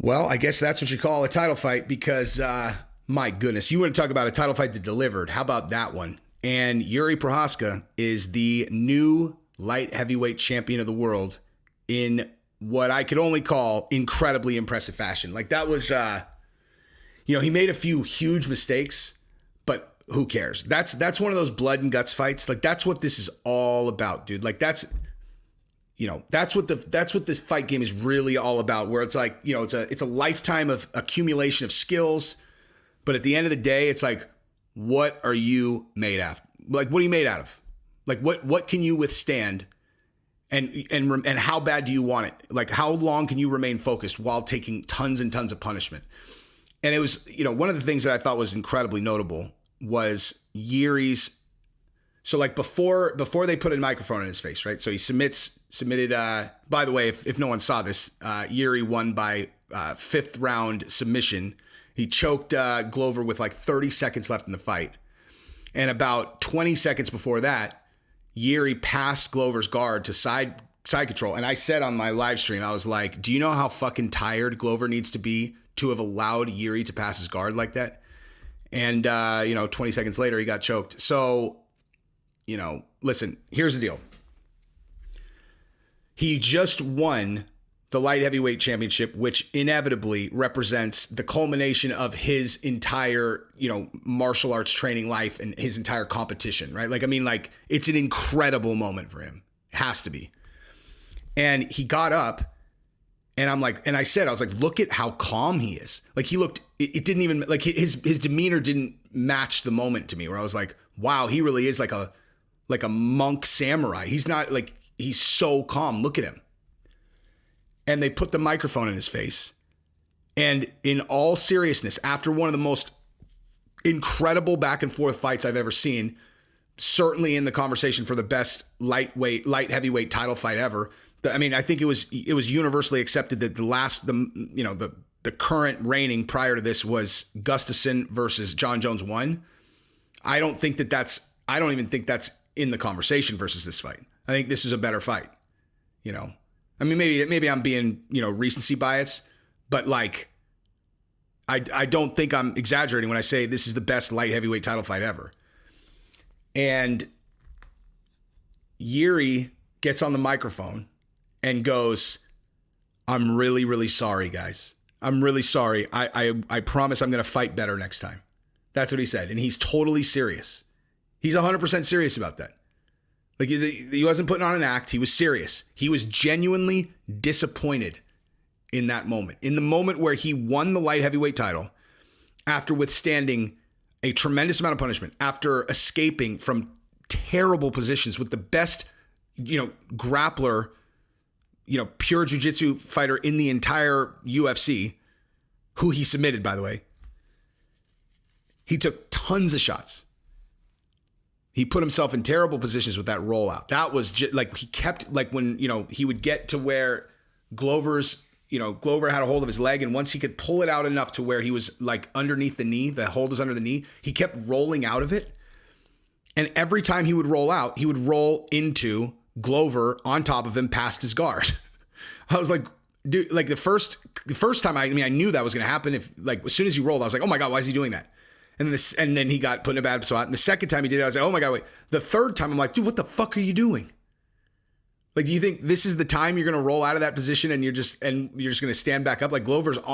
Well, I guess that's what you call a title fight because, my goodness, you want to talk about a title fight that delivered. How about that one? And Jiri Prochazka is the new light heavyweight champion of the world in what I could only call incredibly impressive fashion. Like that was, he made a few huge mistakes, but who cares? That's one of those blood and guts fights. Like that's what this is all about, dude. Like that's what this fight game is really all about, where it's like, it's a lifetime of accumulation of skills. But at the end of the day, it's like, what are you made of? Like, what are you made out of? Like, what can you withstand? And how bad do you want it? Like, how long can you remain focused while taking tons and tons of punishment? And it was, one of the things that I thought was incredibly notable was Jiri's. So like before they put a microphone in his face, right? So he submitted, by the way, if no one saw this, Jiri won by fifth round submission. He choked Glover with like 30 seconds left in the fight. And about 20 seconds before that, Jiri passed Glover's guard to side control. And I said on my live stream, I was like, do you know how fucking tired Glover needs to be to have allowed Jiri to pass his guard like that? And, 20 seconds later, he got choked. So, listen, here's the deal. He just won the light heavyweight championship, which inevitably represents the culmination of his entire, martial arts training life and his entire competition, right? Like, it's an incredible moment for him. It has to be. And he got up and I was like, look at how calm he is. Like he looked, it didn't even, like his demeanor didn't match the moment to me, where I was like, wow, he really is like a monk samurai. He's not like, he's so calm. Look at him. And they put the microphone in his face. And in all seriousness, after one of the most incredible back and forth fights I've ever seen, certainly in the conversation for the best light heavyweight title fight ever. I think it was universally accepted that the current reigning prior to this was Gustafsson versus John Jones 1. I don't even think that's in the conversation versus this fight. I think this is a better fight, Maybe I'm being, recency bias, but like, I don't think I'm exaggerating when I say this is the best light heavyweight title fight ever. And Jiri gets on the microphone and goes, I'm really, really sorry, guys. I'm really sorry. I promise I'm going to fight better next time. That's what he said. And he's totally serious. He's 100% serious about that. Like he wasn't putting on an act. He was serious. He was genuinely disappointed in that moment. In the moment where he won the light heavyweight title after withstanding a tremendous amount of punishment, after escaping from terrible positions with the best, grappler, pure jiu-jitsu fighter in the entire UFC, who he submitted, by the way. He took tons of shots. He put himself in terrible positions with that rollout. That was just like, he kept, like when, he would get to where Glover had a hold of his leg, and once he could pull it out enough to where he was like underneath the knee, the hold was under the knee, he kept rolling out of it. And every time he would roll out, he would roll into Glover on top of him past his guard. I was like, dude, like the first time I knew that was going to happen. If like, as soon as he rolled, I was like, oh my God, why is he doing that? And then he got put in a bad spot. And the second time he did it, I was like, oh my God, wait. The third time, I'm like, dude, what the fuck are you doing? Like, do you think this is the time you're going to roll out of that position and you're just going to stand back up? Like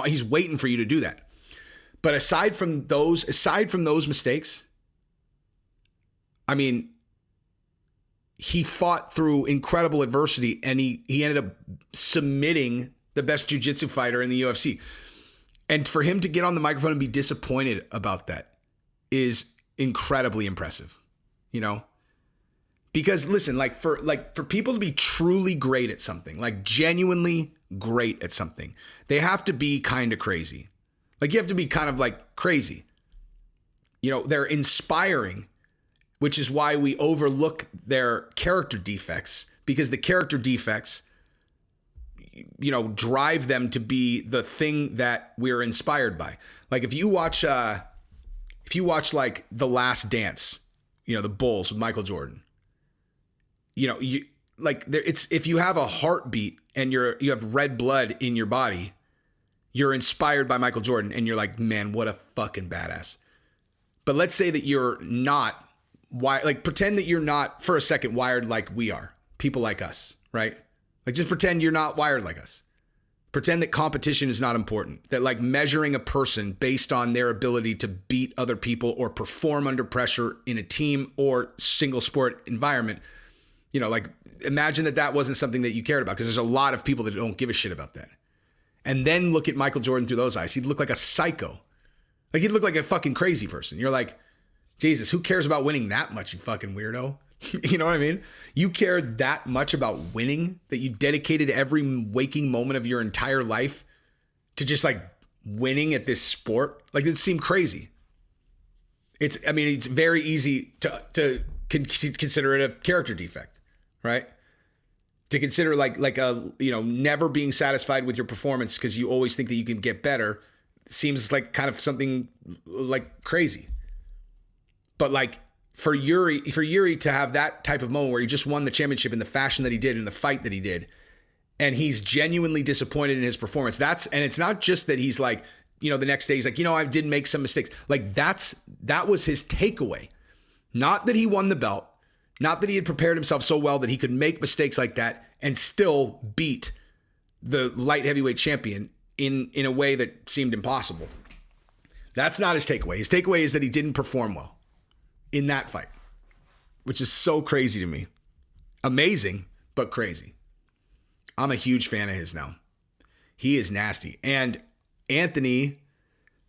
he's waiting for you to do that. But aside from those mistakes, he fought through incredible adversity, and he ended up submitting the best jiu-jitsu fighter in the UFC. And for him to get on the microphone and be disappointed about that is incredibly impressive, because listen, for people to be truly great at something, like genuinely great at something, they have to be kind of crazy. Like you have to be kind of like crazy, they're inspiring, which is why we overlook their character defects, because the character defects, drive them to be the thing that we're inspired by. Like if you watch like The Last Dance, the Bulls with Michael Jordan, if you have a heartbeat and you have red blood in your body, You're inspired by Michael Jordan and you're like, man, what a fucking badass. But let's say that you're not like pretend that you're not for a second wired like we are, people like us, right? Like just pretend you're not wired like us. Pretend that competition is not important, that like measuring a person based on their ability to beat other people or perform under pressure in a team or single sport environment, you know, like imagine that that wasn't something that you cared about, because there's a lot of people that don't give a shit about that. And then look at Michael Jordan through those eyes. He'd look like a psycho. Like he'd look like a fucking crazy person. You're like, Jesus, who cares about winning that much, you fucking weirdo? You know what I mean? You care that much about winning that you dedicated every waking moment of your entire life to just like winning at this sport? Like it seemed crazy. It's very easy to consider it a character defect, right? To consider like a, you know, never being satisfied with your performance because you always think that you can get better seems like kind of something like crazy. But like for Jiri to have that type of moment where he just won the championship in the fashion that he did, in the fight that he did, and he's genuinely disappointed in his performance. And it's not just that he's like, you know, the next day he's like, you know, I did make some mistakes. Like that was his takeaway. Not that he won the belt, not that he had prepared himself so well that he could make mistakes like that and still beat the light heavyweight champion in a way that seemed impossible. That's not his takeaway. His takeaway is that he didn't perform well in that fight, which is so crazy to me. Amazing, but crazy. I'm a huge fan of his now. He is nasty. And Anthony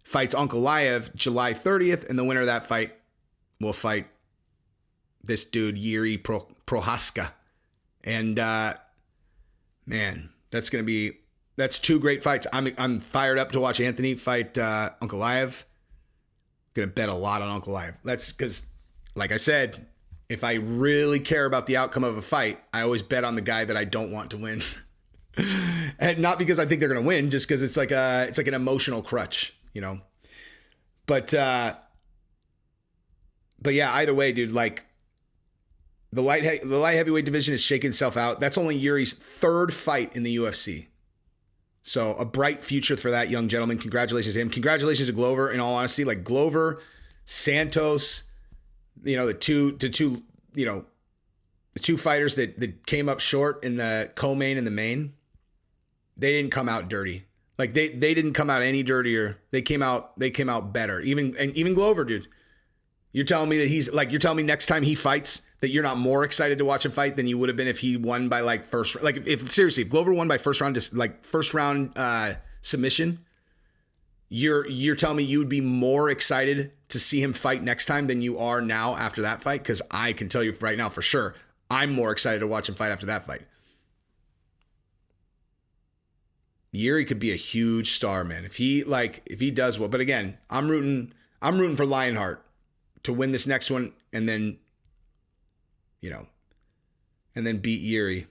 fights Ankalaev July 30th, and the winner of that fight will fight this dude, Jiri Prochazka. And man, that's two great fights. I'm fired up to watch Anthony fight Ankalaev. Gonna bet a lot on Ankalaev. That's because, like I said, if I really care about the outcome of a fight, I always bet on the guy that I don't want to win. And not because I think they're gonna win, just because it's like an emotional crutch, you know. But yeah, either way, dude, like the light heavyweight division is shaking itself out. That's only Yuri's third fight in the UFC. So a bright future for that young gentleman. Congratulations to him. Congratulations to Glover, in all honesty. Like Glover, Santos, you know, the two fighters that came up short in the co-main and the main, they didn't come out dirty. Like they didn't come out any dirtier. They came out better. Even Glover, dude. You're telling me that you're telling me next time he fights that you're not more excited to watch him fight than you would have been if he won by like first, like if Glover won by first round submission, you're telling me you would be more excited to see him fight next time than you are now after that fight? Because I can tell you right now for sure, I'm more excited to watch him fight after that fight. Jiri could be a huge star, man. If he does well. But again, I'm rooting for Lionheart to win this next one and then, you know, and then beat Jiri.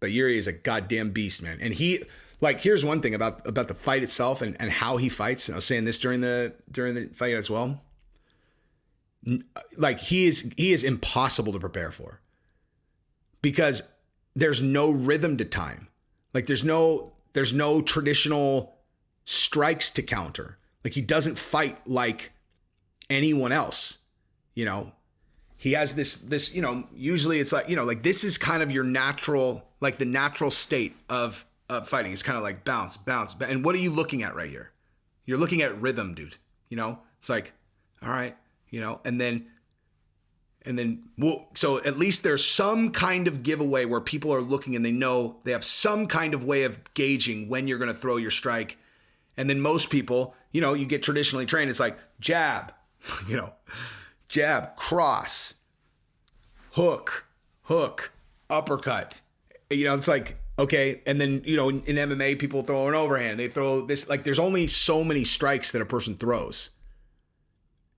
But Jiri is a goddamn beast, man. And he, like, here's one thing about the fight itself and how he fights. And I was saying this during the fight as well. Like he is impossible to prepare for because there's no rhythm to time. Like there's no traditional strikes to counter. Like he doesn't fight like anyone else, you know. He has this, you know, usually it's like, you know, like this is kind of your natural, like the natural state of fighting. It's kind of like bounce. And what are you looking at right here? You're looking at rhythm, dude. You know, it's like, all right, you know, and then, well, so at least there's some kind of giveaway where people are looking and they know they have some kind of way of gauging when you're going to throw your strike. And then most people, you know, you get traditionally trained. It's like jab, you know, jab, cross, hook, uppercut. You know, it's like, okay. And then, you know, in MMA, people throw an overhand. They throw this, like, there's only so many strikes that a person throws.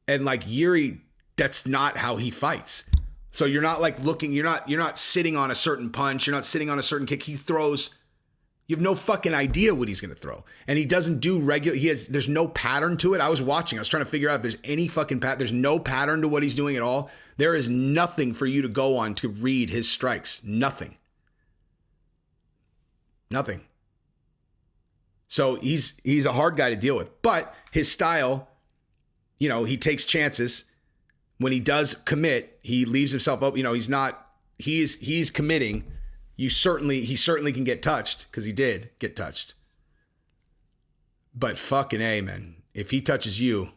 And like Jiri, that's not how he fights. So you're not like looking, you're not sitting on a certain punch. You're not sitting on a certain kick. He throws, you have no fucking idea what he's going to throw. And he doesn't do there's no pattern to it. I was trying to figure out if there's any fucking pattern. There's no pattern to what he's doing at all. There is nothing for you to go on to read his strikes. Nothing. So he's a hard guy to deal with. But his style, you know, he takes chances. When he does commit, he leaves himself open. You know, he's committing. He certainly can get touched, because he did get touched. But fucking A, man. If he touches you,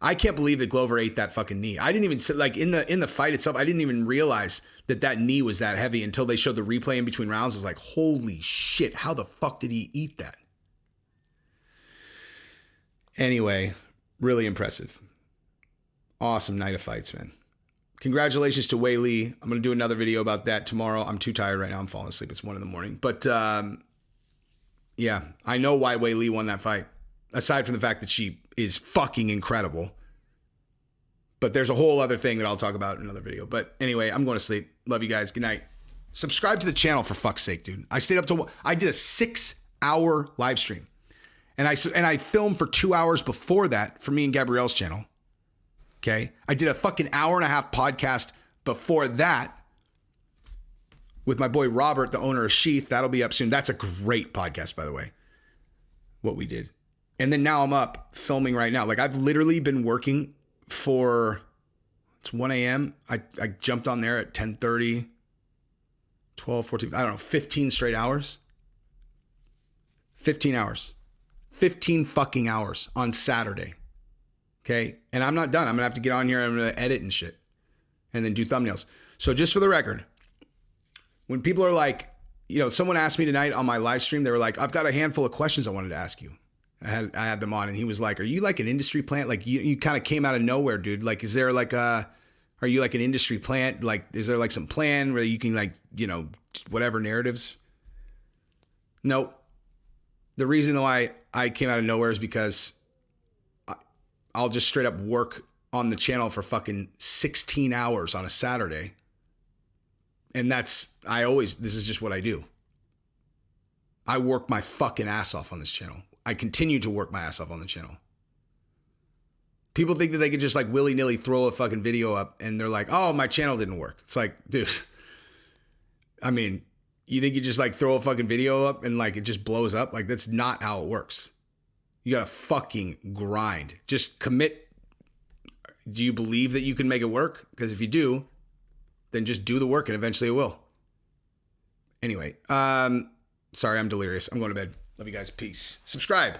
I can't believe that Glover ate that fucking knee. I didn't even, like, in the fight itself, I didn't even realize that knee was that heavy until they showed the replay in between rounds. I was like, holy shit, how the fuck did he eat that? Anyway, really impressive. Awesome night of fights, man. Congratulations to Wei Li. I'm going to do another video about that tomorrow. I'm too tired right now. I'm falling asleep. It's 1 a.m. But yeah, I know why Wei Li won that fight. Aside from the fact that she is fucking incredible. But there's a whole other thing that I'll talk about in another video. But anyway, I'm going to sleep. Love you guys. Good night. Subscribe to the channel, for fuck's sake, dude. I stayed up till, I did a 6-hour live stream. And I filmed for 2 hours before that for me and Gabrielle's channel. Okay. I did a fucking 1.5-hour podcast before that with my boy Robert, the owner of Sheath. That'll be up soon. That's a great podcast, by the way, what we did. And then now I'm up filming right now. Like, I've literally been working for, it's 1 a.m. I jumped on there at 10:30, 12, 14, I don't know, 15 straight hours. 15 hours. 15 fucking hours on Saturday. Okay. And I'm not done. I'm going to have to get on here and I'm going to edit and shit and then do thumbnails. So just for the record, when people are like, you know, someone asked me tonight on my live stream, they were like, I've got a handful of questions I wanted to ask you. I had them on, and he was like, are you like an industry plant? Like, you kind of came out of nowhere, dude. Like, is there like are you like an industry plant? Like, is there like some plan where you can, like, you know, whatever narratives? Nope. The reason why I came out of nowhere is because I'll just straight up work on the channel for fucking 16 hours on a Saturday. And this is just what I do. I work my fucking ass off on this channel. I continue to work my ass off on the channel. People think that they could just like willy-nilly throw a fucking video up and they're like, oh, my channel didn't work. It's like, dude, I mean, you think you just like throw a fucking video up and like it just blows up? Like, that's not how it works. You gotta fucking grind. Just commit. Do you believe that you can make it work? Because if you do, then just do the work and eventually it will. Anyway, sorry, I'm delirious. I'm going to bed. Love you guys. Peace. Subscribe.